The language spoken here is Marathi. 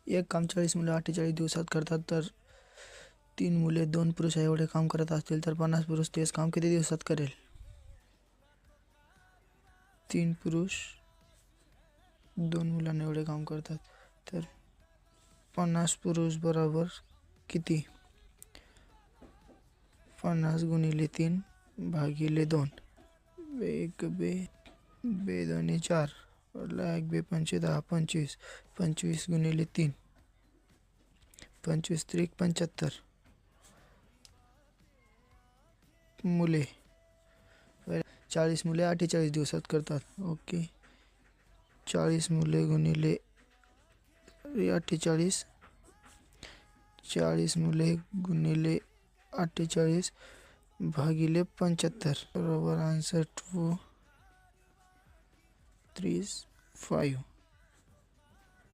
एक काम 40 मुले 48 दिवसात करतात तर 3 मुले 2 पुरुष एवढे काम करत असतील तर 50 पुरुष तेच काम किती दिवसात करेल? 3 पुरुष 2 मुलांना एवढे काम करतात तर 50 पुरुष बरोबर किती? 50 गुणिले 3 भागिले 2. एक बे बे दोन्ही 4 एक बे 5 10 25. 25 गुणिले 3 25 त्रिक 75 मुले. 40 मुले 48 दिवसात करतात. ओके. 40 मुले गुणिले 48. 40 मुले गुणिले 48 भागिले 75 बरोबर आन्सर 2 3 5.